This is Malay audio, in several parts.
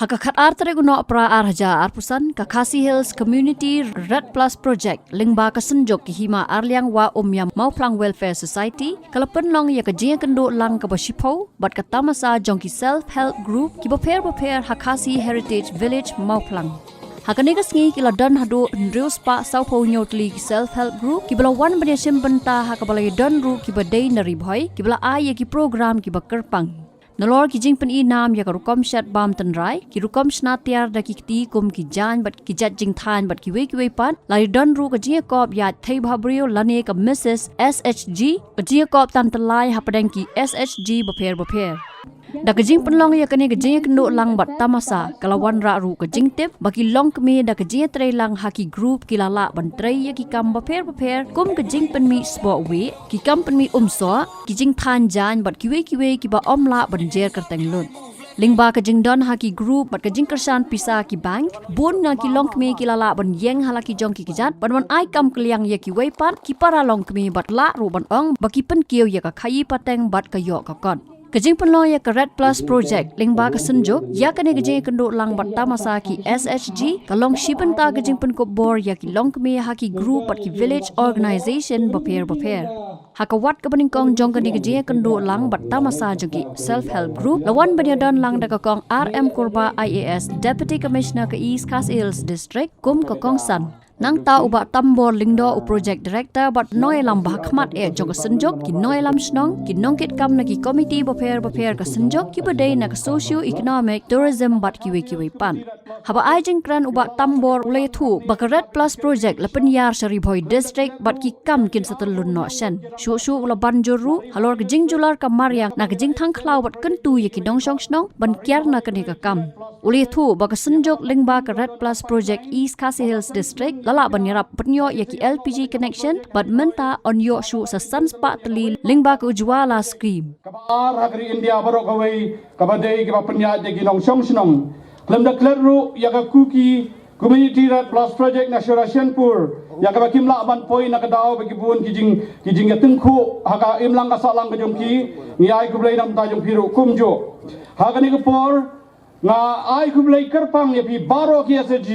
Hakakat artere guno pra arja arpusan Kakasi Hills Community Red Plus Project lingba kasenjok ki hima arliang wa umyam Mauplang Welfare Society kalapen long ya kajia kendo lang kabashipo bat katamasa jongki self help group ki beper Hakasi Heritage Village Mauplang. Hakanigas ngi kila dan hado ndrius pa saupo nyotli self help group kibala wan banya simbenta hakabala dan ru kibadai nari boy kibala ay ki program kibakerpang. Nolor ki jing pen inam ya karukom shat bam tenrai ki rukom snatiar da ki ti kum ki jan bat ki jat jing than bat ki we pan lai don ru ka jing kop ya thai bhabrio lane ka Mrs SHG ka jing kop tan telai hapadang ki SHG beper da ka jing penlong ya kane ka jing kendo lang bat tamasa kalawan ra ru ka jing tip baki long kme da ka jing trai lang haki group ki lala ban trai ya ki kam beper kum ka jing pen mi sport we ki kam pen mi so ki jing than jan bat ki we ki ba omla ban jer kerteng lun lingba ka jing don haki group bat ka jing kersan pisa ki bank bun na ki long kme ki lala ban yeng halaki jong ki jat ban wan ai kam kliang ya ki we pat ki para long kme bat la ru ban ong baki pen kieu ya ka khayi pateng bat ka yo ka kon Kajing penlo ya ke Red Plus Project lingba ka senjuk ya kane kajing kendo lang bat tamasa ki SHG kalong shipen ta kajing pen ko bor ya ki long kme haki group bat ki village organization beper hakawat ka baning kong jong kani kajing kendo lang bat tamasa jogi self help group lawan banya don lang da ka kong RM Korba IAS Deputy Commissioner ke East Khasi Hills District kum ka kong san nang ta uba tambor lingdo u project director bat noi lam bahkmat jong ka senjok ki noi lam snong ki nongkit kam na ki committee beper ka senjok ki badai na ka socio economic tourism bat ki we pan haba ajing kran uba tambor le thu baka Red Plus Project lapen yar Sari Boy District bat ki kam kin satalun no shan shu ula banjoru halor ka jing jular ka maryang na ka jing thang khlau bat kentu ya ki dong song snong ban kyar na kan ka kam uli thu baka senjok lingba ka Red Plus Project East Khasi Hills District lala banyarap penyo ya ki LPG connection bat menta on yo shu sa sanspa teli lingba ka ujwala scheme kabar hagri India barok away kabadai ka penya de ginong song snong lemda klerru ya ka kuki Community Red Plus Project na Shurashanpur ya ka kimla ban poi na kadaw bagi bun kijing ya tengku haka imlang ka salang ka jongki ni ai ku blai nam ta jong piru kumjo haka ni ka por nga ai ku blai kerpang ya pi baro ki SG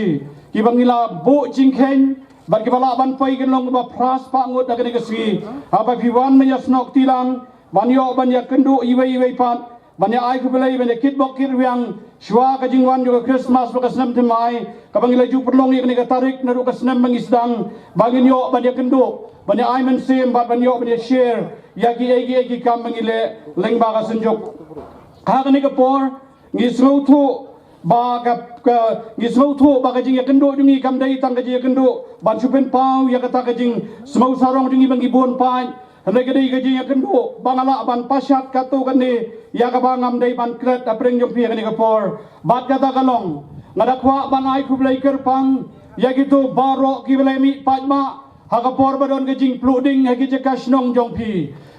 ki bangila bo jingkhen bat ki bala ban poi gen long ba pras pa ngot da ke si apa pi wan me yasnok tilang ban yo ban ya kendo iwe pat ban ya ai ku belai ban ya kit bok kir wiang shwa ka jingwan jo Christmas ba kasnam temai ka bangila ju perlong ye ka tarik na ru kasnam mangisdang bangin yo ban ya kendo ban ya ai men sim ban yo ban ya share ya ki egi kam bangile leng ba ka senjok ka ni ka por ngisro thu ba ka ngisro thu ba ka jing ya kendo jungi kam dai tang ka jing kendo ban chupen pau ya kata ka jing semau sarong jungi bangi bon pai handai ka dai ka jing ya kendo bangala ban pasyat ka tu kan ni ya ka bangam dai ban kret apreng jong pi ka ni ka por bat kata kalong ngadakwa ban ai ku blai kerpang ya gitu baro ki blai mi pajma ha ka por badon ka jing pluding ha ki kasnong jong pi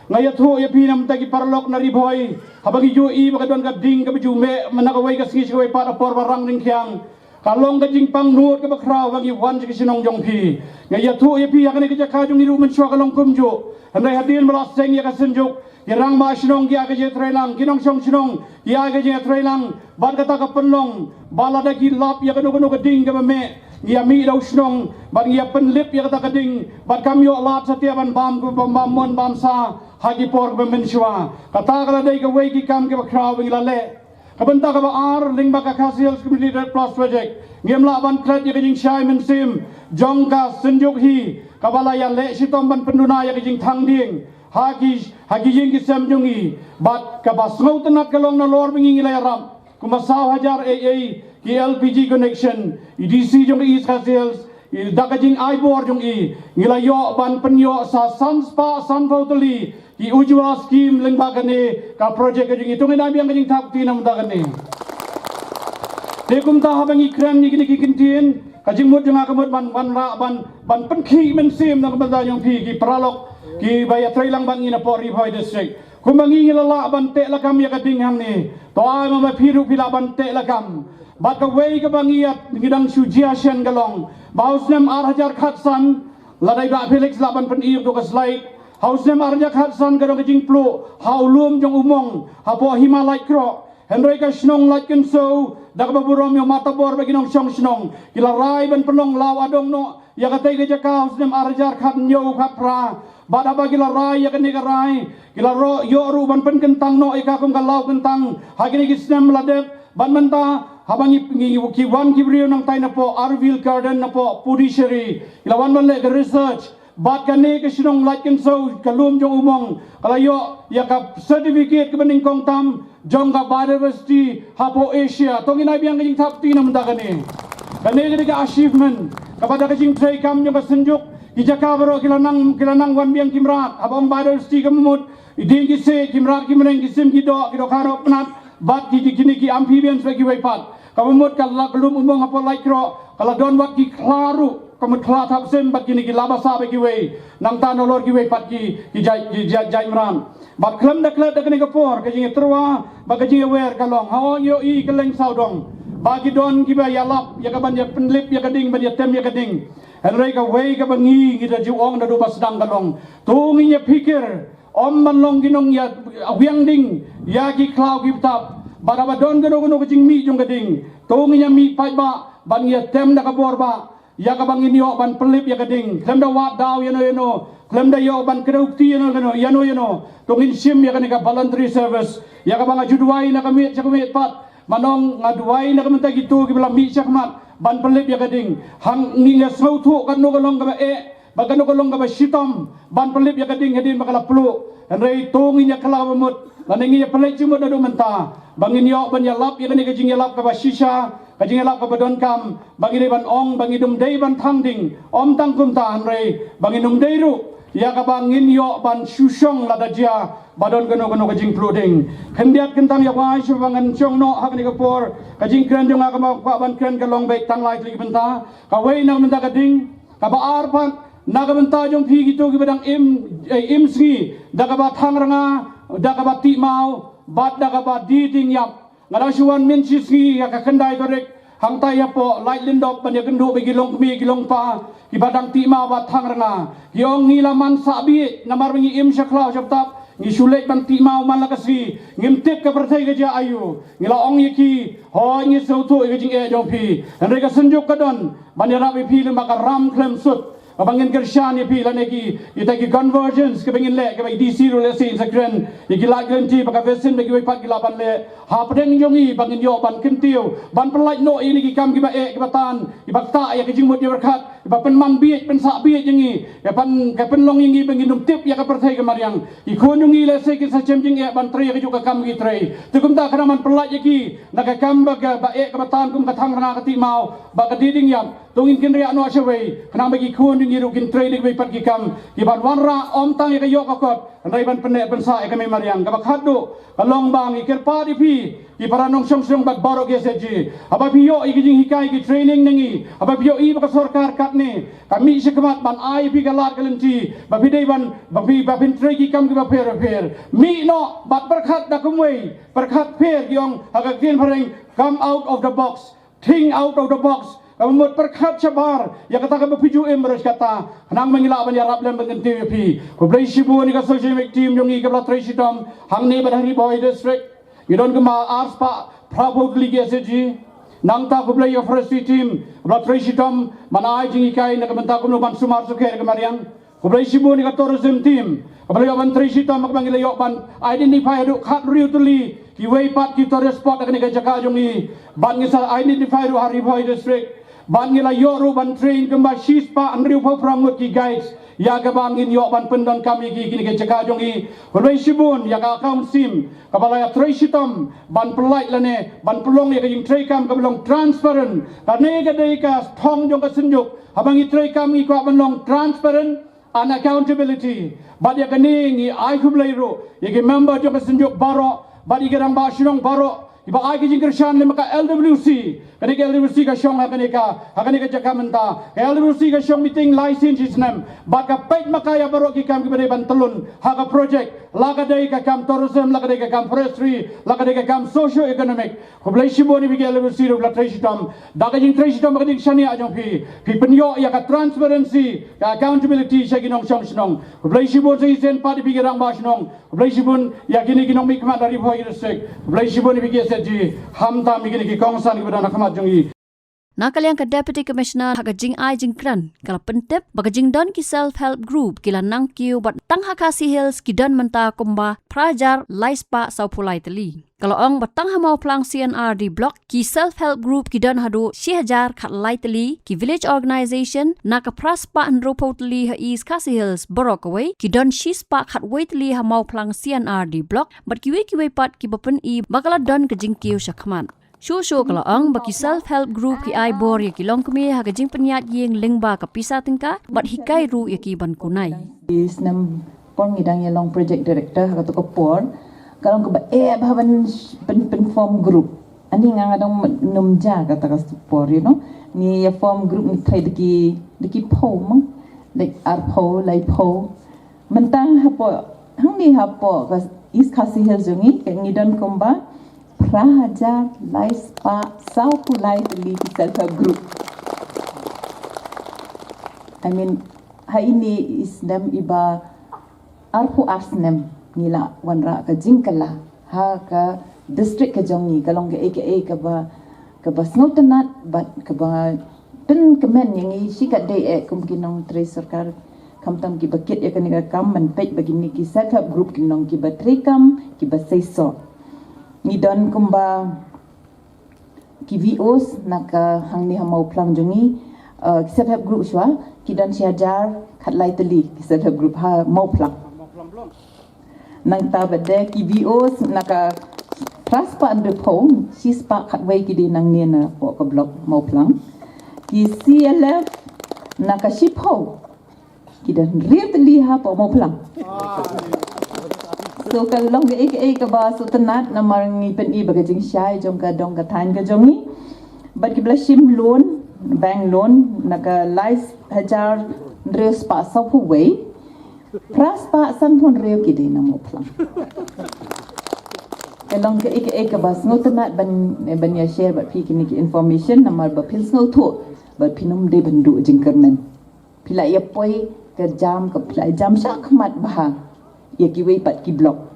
ngaya thu ya pi nam ta ki parlok na ri boy habagi ju I baka don ka ding ka biju me manakawai ka singi siwai para por barang ning kyang kalong ka jing pang nuot ka bakraw bagi wan ki sinong jong pi ngaya thu ya pi yakane ka ka jong ni ru men shwa kalong kumjo handai hadin malas seng ya ka senjuk yarang ma sinong ya ka je trailang kinong song sinong ya ka je trailang ban ka ta ka penlong bala da ki lap ya ka no ka ding ka me ya mi daw sinong ban ya penlip ya ka ta ka ding ban kamyo lat satia ban bam mon bam sa hagi por bemenswa kata kala dai ka wei ki kam ke bakraw bing lale kabanta ka ba ar ling ba ka Khasi Hills Community Red Plus Project ngemla ban klat ya jing shai men sim jongka senjuk hi kabala ya le sitom ban penduna ya jing thang ding hagi jing ki sem jungi bat ka basngau tenat kalong na lor bing ngilai ram kumasaw hajar AA ki LPG connection EDC jong East Khasi Hills dakajing aibor jong ngilai yo ban penyo sa sanspa sanfautali ki ujwa scheme lengba kane ka project kajing itu ngai biang kajing thap ti nam da kane dekum ta habangi kran ni kini kintin kajing mut janga kamut ban penkhi men sim na kabada yang pi ki pralok ki baya trailang ban ina Pori Boy District kumangi ngilala ban te lakam ya kading ham ni to ai ma phiru pila ban te lakam bat ka wei ka bangiat ngidang sujiashan galong bausnem ar hajar khatsan ladai ba Felix laban pen iu to ka slide Hausnem arja khatsan garong jing plu haulum jong umong hapo Himalay kro Henry ka snong lat ken so dak ba burom yo mata bor bagi nong song snong kila rai ban pelong law adong no ya ka te ge jakaus nem arjar khat nyo khat pra bada bagi la rai ya kene ka rai kila ro yo ru ban pen kentang no ika kum ka law kentang hagini ki snem ladep ban menta habangi ki wan ki brio nang tai na po Arville Garden na po Pudisheri kila wan ban le research bat kane ke sinong lat ken so kalum jong umong kalayo ya ka certificate ke bening kong tam jong ka biodiversity hapo Asia tong ina biang kajing thap ti nam da kane kane ke achievement kepada kajing trai kam jong ka senjuk ki jaka baro kilanang wan biang kimrat abong biodiversity kemut iding ki se kimrat kimreng kisim ki do karo penat bat ki kini ki amphibians bagi waipat kamut kala kalum umong hapo laikro kala don wat ki klaru kamu telah tapsem bagi ni laba sabe kiwe nang tanolor kiwe pat ki jai mram bat klem dak ni kapor kajing terwa bagi wer kalong haw yo I keleng saudong bagi don kiba ya lap ya kaban ya penlip ya kading ban ya tem ya kading henry ka wei ka bangi kita juong da do basdang kalong tungi nya pikir om manlong ginong ya wiang ding ya ki klau ki tap baraba don gono kajing mi jong kading tungi nya mi pai ba ban ya tem da kabor ba ya ka bangin yo ban pelip ya kading klem da wat daw yano klem da yo ban kreukti yano tongin sim ya kanika voluntary service ya ka banga judwai na kami chakumit pat manong ngadwai na kamenta gitu ki bala mi chakmat ban pelip ya kading hang nginga sautu kan no golong ka bagano golong ka shitom ban pelip ya kading hedin bakala plu rei tongin ya kala bamut lanengi ya pelip cimut da do menta bangin yo ban ya lap ya kanika jing ya lap ka shisha kajing elap kabadon kam bagi ban ong bagi dum dei ban thangding om tangkum ta anrei bagi dum dei ru ya ka bangin yo ban shushong ladajia badon gono kajing ploding kendiat kentang ya wai shubangan chong no hakni kapor kajing kren jong ka ban kren ka long baik tang lai li benta ka wei na benta kading ka ba arpan na ka benta jong phi gitu ki badang im sgi da ka ba thang ranga da ka ba ti mau bat da ka ba di ding yap ngadang suan min sisi ya ka kendai korek hang tai apo light lindop ban ya gendu bagi long kemi gilong pa ki badang ti ma wat thang ranga ki ong ngilaman sabi namar ngi im shaklau chaptap ngi sulek ban ti ma man lakasi ngim tip ka perthai ga ja ayu ngila ong yiki ho ngi sautu ga jing e jong pi andre ka senjuk ka don ban ya rabi pi le maka ram klem sut abangin kershan ya pi la neki ita ki convergence ke bangin le ke bagi DC ro le sin sakren iki la genti baka vesin bagi wai pat gilaban le ha pedeng jongi bangin yo ban kentiu ban pelai no ini ki kam ki ba e ki batan ki bakta ya ke jingmut ya berkat ba pen mang biet pen sak biet jengi ya pan ke pen long ingi bangin dum tip ya ka perthai ke mariang ki konungi le se ki sa chem jing e ban tri ke juga kam ki tri tukum ta kana man pelai ki na ka kam ba e ke batan kum ka thang ranga ka ti mau ba ka diding yam tungin kin ria no asawei kana bagi kun ngiru kin trading we pat ki kam ki ban wanra om tang ka yok akot andai ban pene ban sa ka me mariang ka bakhadu kalong bang ikir pa di pi ki paranong song bag baro ge seji aba pi yo i jing hikai ki training nengi aba pi yo I ba sarkar kat ne kami sekmat ban ai pi galat kalenti ba pi dei ban ba pi trade ki kam ki ba per mi no bat berkhat da kumwei berkhat per yong aga kin pareng come out of the box think out of the box Kamut perkat cabar ya kata ka bapiju emres kata nang mangila ban ya rap lem bangen TVP ko blai shibu ni ka social team yongi ka bla traisidom hang ne badari boy district idon ka ma ars pa probably geseji nang ta ko blai forestry team bla traisidom manai jingi kai na ka banta ko ban sumar su kher ka mariang ko blai shibu ni ka tourism team ko blai ban traisidom mak mangila yo ban identify ru khat riutuli ki wei pat ki tourist spot ka ni ka jaka yongi ban ngisal identify ru hari boy district ban ngila yoru ban train kemba shispa andriu po prangut ki guys ya ka bangin yo ban pendon kami ki kini ke jaka jongi koloi shibun ya ka account sim kabala ya traisitom ban pelai lane ban pelong ya ka jing trai kam ka belong transparent karne ka dei ka thong jong ka senjuk abangi trai kam ki ko ban long transparent and accountability bad ya kani ngi ai kublai ro ya ki member jong ka senjuk baro bad igerang ba shinong baro iba ai ki jing kershan le maka LWC kani ke LWC ka shong hakani ka jaka menta LWC ka shong meeting license isnam baka pait makaya baro ki kam ki bade ban telun haka project laga dai ka kam tourism laga dai ka kam forestry laga dai ka kam socio economic ko blai shiboni bi ke LWC ro bla traisidom daga jing traisidom ka ding shani ajong pi penyo ya ka transparency ka accountability shagi nong shong snong ko blai shibon sei sen pa di bi rang ba snong ko blai shibon ya kini ki nong mi kma dari phoi district ko blai shiboni bi ke ji hamta migini ki kongsan ki badana khamat jongi. Nakaliang ka Deputy Commissioner Hakajing Ai Jingkran kala pentep bagajing don ki self-help group kila nang kiu bat tang Hakasi Hills ki don menta kumba prajar laispa sau pulai teli. Kalau ong batang hamau plang CNR di blok ki self-help group ki don hadu 1000 khat lai teli ki village organization naka praspa andropo teli ha East Khasi Hills borokaway ki don shispa khat wai teli hamau plang CNR di blok bat kiwe pat ki bapen I bakala don kajing kiu syakman. Shushu kalau ang baki self-help group ki ai bor ya ki long kami hagajing penyat yeng lengba ka pisa tingka bat hikai ru ya ki ban kunai. Isnam pon ngidang ya long project director ka to ko por kalong ka ba bhavan pen form group ani nga dong num ja ka ta ka por ni ya form group ni thai deki po mang like ar po lai po mentang hapo hang ni hapo ka East Khasi Hills jongi ka ngidon komba prahajar laispa sau pulai teli self-help group. I mean, hai ini isnam iba arpu asnem nila wanra ka jingkala ha ka district ka jongi kalong ke aka ka ba snotenat but ka ba pen kemen yang sikat de kumkinong tre sarkar kamtam ki bakit ya kaniga kam man pej bagini ki self-help group kinong ki ba trekam ki ba seiso ni don kumba ki VOs naka hangni hamau plang jongi self-help group shwa ki don siajar khatlai teli ki self-help group ha mau plang nang ta bade ki VOs naka praspa andre pong sispa khatwai ki di nang ne na po ka blok mau plang ki CLF naka shipo ki don riat teli ha po mau plang. So kalau ke ba so tenat na marangi pen I bagajing syai jong ka dong ka than ka jongi but ki blashim loan bank loan naka lais hajar reus pa sa way pras pa san pon reu ki de na mo plang kalau ke ba so tenat ban ya share but pi ki information na mar ba pil snow to but pinum de bandu jingkermen pila ya poi ka jam ka pila jam sak mat bah ya kiwe pat ki blok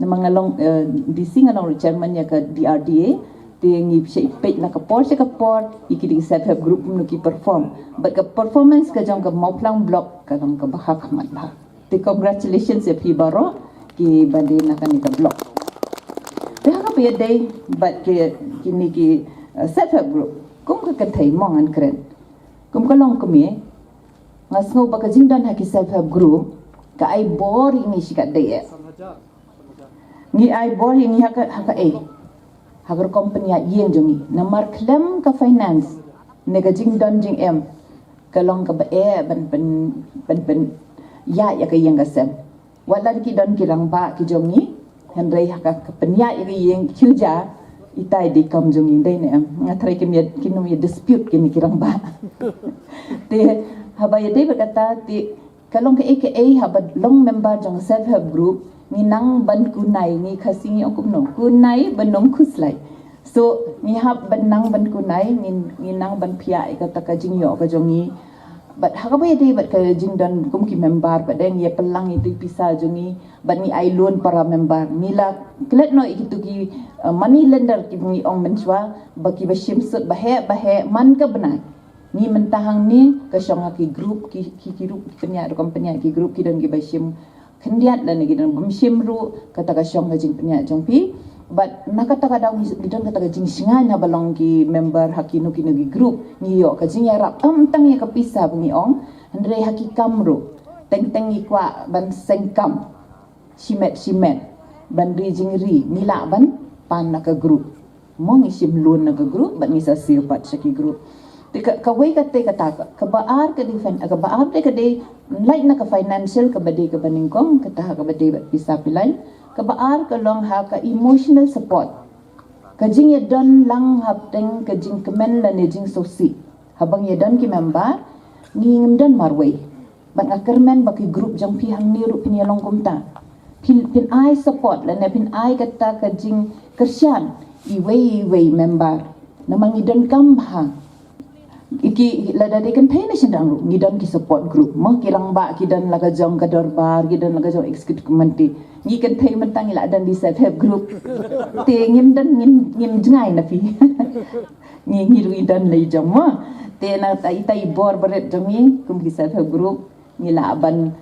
na mga long di singalong chairman ya ka DRDA te ngi page na ka por ikidi self-help group no ki perform but ka performance ka jong ka mauplang block ka jong ka bahak mat bah te congratulations ya pi baro ki bande na ka ni ka block te ha ka be day but ki ni ki self-help group kum ka thai mong an kren kum ka long kumi ngasngo ba ka jingdan ha ki self-help group ka ai bor ini sikat de ni ai bor ini haka hagar company yen jongi namar claim ka finance nega jing don jing em kalong ka ba ban ya ka yang ka sem walan ki don ki rang ba ki jongi henrei haka ka penya ya yang kyuja itai di kam jongi dai ne ngatrai ki no dispute ki ni ki rang ba te haba ya dei berkata ti kalong ke aka habat long member jong self-help group ni nang ban kunai ni khasing ong kumno kunai banong khuslai so ni hab ban nang ban kunai ni nang ban phia ka ta ka jing yo ka jongi but hakabai dei bat ka jing don kum ki member ba deng ye pelang itu pisa jongi ban ni ai loan para member nila klet no itu ki money lender ki ni ong menchwa baki ba shimsut bahe man ka banai ni mentahang ni ke syong ki group ki group penya ki group ki dan ki bashim kendiat dan ki dan bamshim ru kata ka syong jing penya jong pi but nakata ka dang gidan kata ka jing singanya balong ki member hakinu ki group ni yo ka jing yarap tang ya ka pisa bungi ong andre hakikam ru teng i kwa ban sengkam simet ban ri jing ri nila ban pan na ka group mong isim loan na ka group ban ni sa sipat sa ki group kawai kate kata ka baar ka defend ka baar te ka de like na ka financial ka bade ka baningkong kata ka bade bisa pilai ka baar ka long ha ka emotional support ka jing ye don lang hapteng ka jing kemen la ne jing sosi habang ye don ki member ngingim don marway ban akarmen baki group jang pi hang ni ru pin long kumta pin ai support la ne pin ai kata ka jing kersian iwei member namang idon kam ha iki lada de kan thai na sindang ru ngidan ki support group mo kirang ba kidan laga jong ka dorbar kidan laga jong executive committee ngi kan thai mentang ila dan di self help group te ngim dan ngim jengai na pi ngi ru idan lai jong mo te na tai bor beret jong ni kum ki self help group ngila ban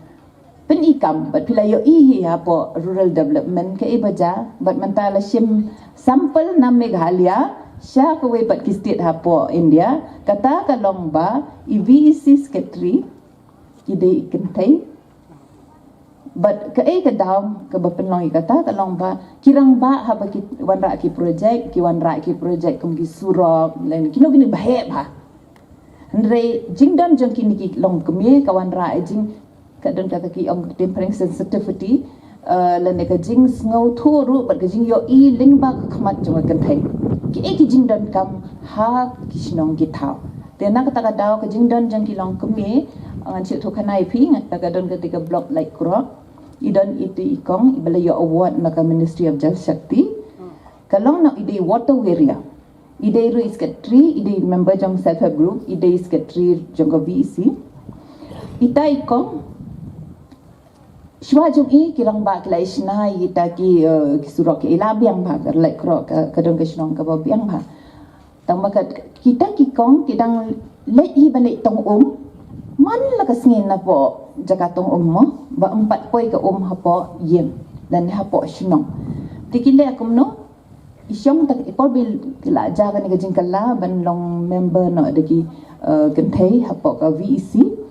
pen ikam bat pila yo i ha po rural development ke ibaja bat mentala sim sampel na Meghalaya Sya kawai pat ki state hapo India kata kalong ba EVC secretary ide kentai but ke daw ke bapenlong kata kalong ba kirang ba ha ba ki wanra ki project kum ki surok len kino gini bahe ba andre jingdan jong kini ki long kemie kawan ra jing kadon kata ki ong tempering sensitivity len ka jing ngau thuru bat ka jing yo I ling ba khmat jong kentai ki jingdan kam ha kisnong ki thau te na kata daw ka jingdan jang ki long kemi ngan chi thu khanai phi ngata ka don ketika block like kro idan itu ikong ibala yo award na ka Ministry of Jal Shakti kalong na ide water area ide ru secretary ide member jong self help group ide secretary jong ka VEC ita ikong Shwa jom kirang ba kila isna ita ki surok ki ilabiang ba like kro kadon kesnong ka biang ba tang ba kita ki kong kidang lei balik tong man la kasngin na po jaka tong mo ba 4 poi ka hapo yem dan hapo snong tikile akum no isyong tak ipol bil kila jaga ni gajing kala ban long member no deki kenthei hapo ka VEC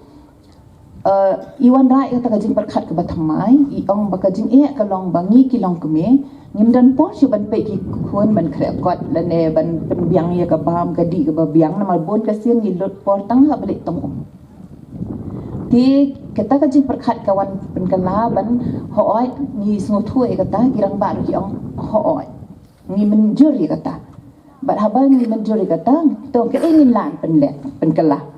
iwan ra kata kajing perkhat ke bathamai I ong bakajing kalong bangi kilong keme ngimdan po si ban pe ki khon ban khre kot lane ban biang ya ka bam ka di ka biang na malbon ka siang ni lot por tang ha balik tong ti kata kajing perkhat kawan penkala ban hooi ni sngothue kata kirang ba ki ong hooi ni menjuri kata bat habang ni menjuri kata to ke ingin lan penkala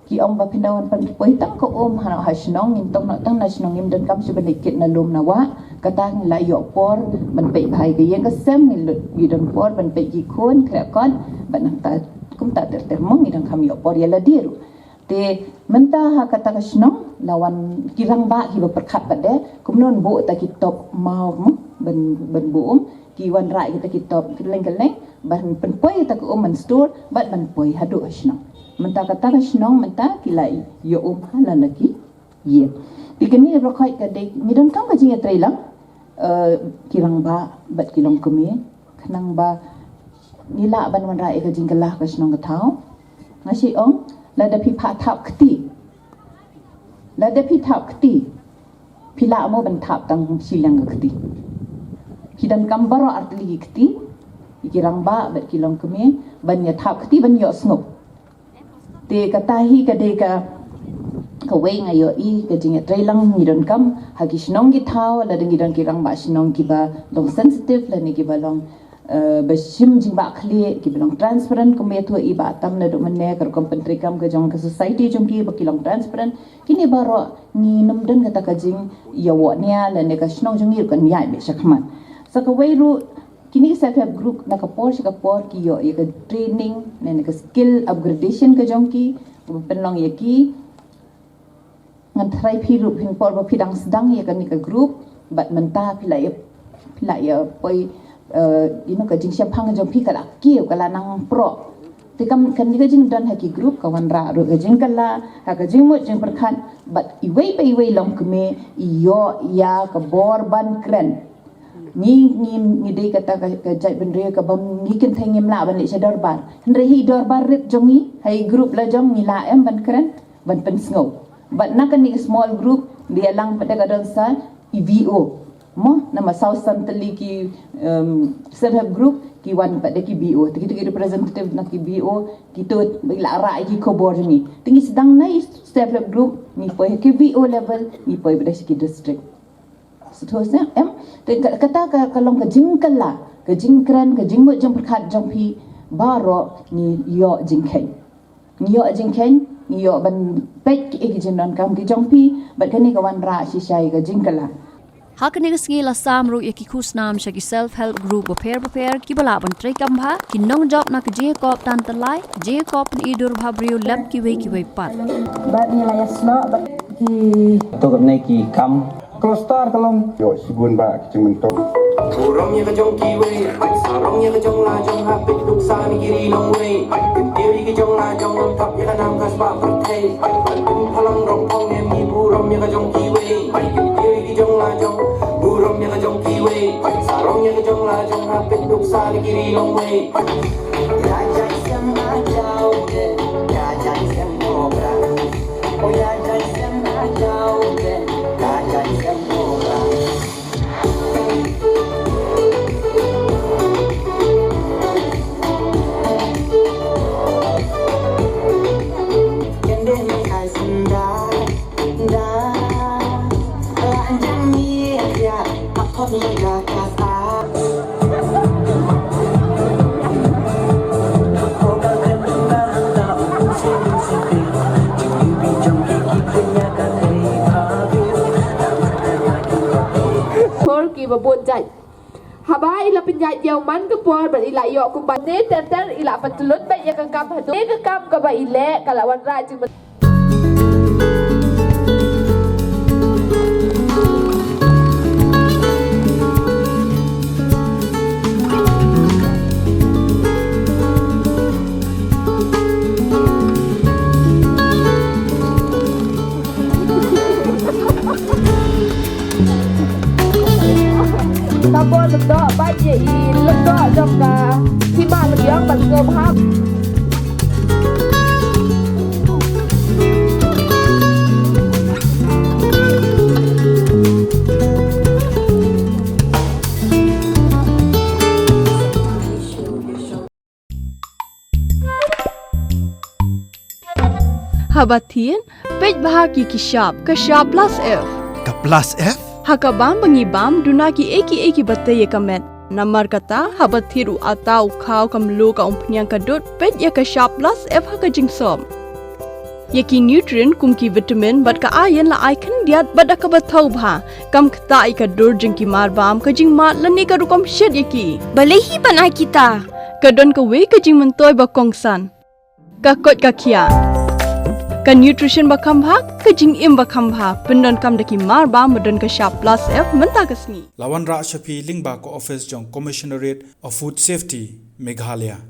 ki ong ba pinawan pan poi tang ko hana hasnong nim tong na tang na snong nim dan kam su benikit na lum na wa kata la yo por ban pe bhai ke yang ka sem ni lut gi don por ban pe gi khon khra kon ban ta kum ta ter mong ni dan kam yo por ya la diru te menta ha kata ka snong lawan kirang ba ki ba perkhat ba de kum non bo ta ki top mau ban buum ki wan rai kita ki top keleng ban pen poi ta ko man store ban poi hadu snong menta kata snong menta kilai yo hala lagi ye dikini rokhai ka de midon kam ka jinga trailang kirang ba bat kilong kemi khnang ba nila ban wan rai ka jingkalah ka snong ka thau ngasi ong lada pi pha thap khti pila mo ban thap tang silang ka khti kidan kam baro artli khti kirang ba bat kilong kemi ban ya thap khti ban yo snop te katahi kadeka kawai ngayo ka jinga trailang ngidon kam hagi snong gi thau la ding ngidon kirang ba snong ki ba long sensitive la ni ki ba long bashim jing ba khli ki ba long transparent ko me thu I ba tam na do manne kar kompentri kam ka jong ka society jong ki ba ki long transparent kini ba ro ni num den kata ka jing yawo nia la ne ka snong jong ir kan yai be shakman sa kawai ru kini self help group na kapor ki yo ka training na ka skill upgradation ka jongki penlong ya ki ngan try phiru phin por ba phidang sedang ya kan ka group bat menta philai poi ka jing siap hang jong phi kala ki kala nang pro te kam kan ni ka jing don ha ki group ka wan ra ro ka jing kala ha ka jing mo jing perkhan bat iwei long keme yo ya ka bor ban kren ni dei kata ka jai benre ka bam ni ken thai ngem la ban le chador bar hre hi dor bar rip jongi hai group la jong ni la em ban kren ban pen snow but na kan ni small group dia lang pada ka don sa EVO mo nama south centrally ki self help group ki wan pada ki BO ti representative na ki BO ki to la ra ki khobor ni tingi sedang nai self help group ni poi ki BO level ni poi pada ki district seterusnya kata kalong ka jingkala ka jingkran ka jingmo jong perkhat jong phi baro ni yo jingken ni yo ban pek ki jinon kam ki jong phi bat kani ka wan ra si shai ka jingkala Hakani ngi la samru yaki khusnam shaki self help group beper ki bala ban tre kambha ki nong job na ki kop tan talai je kop ni idur bhabriu lab ki wei pat. Bat ni la yasno bat ki tôi gặp này kỳ cam Kalau star kalau yo sibun ba kicing mentok. Orang yang kejong kiwe, sarong yang kejong lajong, hapit duk sani kiri long way. Kiri kejong lajong, lengkap yang kanam kasbah pertai. Pun palang rompong yang mi burom yang kejong kiwe. Kiri kejong lajong, burom yang kejong kiwe. Sarong yang kejong lajong, hapit duk sani kiri long way. Raja yang ajau, raja yang cobra. Oh raja yang ajau, raja yang cobra. Ki babon jai haba ila pinjai jauh man ke puan ber ila yo ku ban ne ter ila patelut ba ya ka kam hadu ke kam ka ba ile kalawan rajing Kabon ledok baje I ledok jongka Hima lebiang bangga baham Habatin, pej bahagi kishap plus F. Ka plus F? Hakabam bangibam dunaki eki batay kamet. Namar kata habathiru atau kau kamlu ka umpnyang kadut pet ya ka sharp plus F haka jingsom. Yaki nutrient kumki vitamin bat ka ayan la icon diat bada ka bathau bha kam kata ika dur jingki marbam ka jingmat lani ka rukom shed yaki. Balehi banai kita. Kadon ka we ka jing mentoy ba kongsan. Ka kot ka kia. Ka nutrition bakam bha ka jing im bakam bha pendon kam daki marba medon ka sharp plus F menta kasni. Lawan Ra Shafi Lingba ko office jong Commissionerate of Food Safety Meghalaya.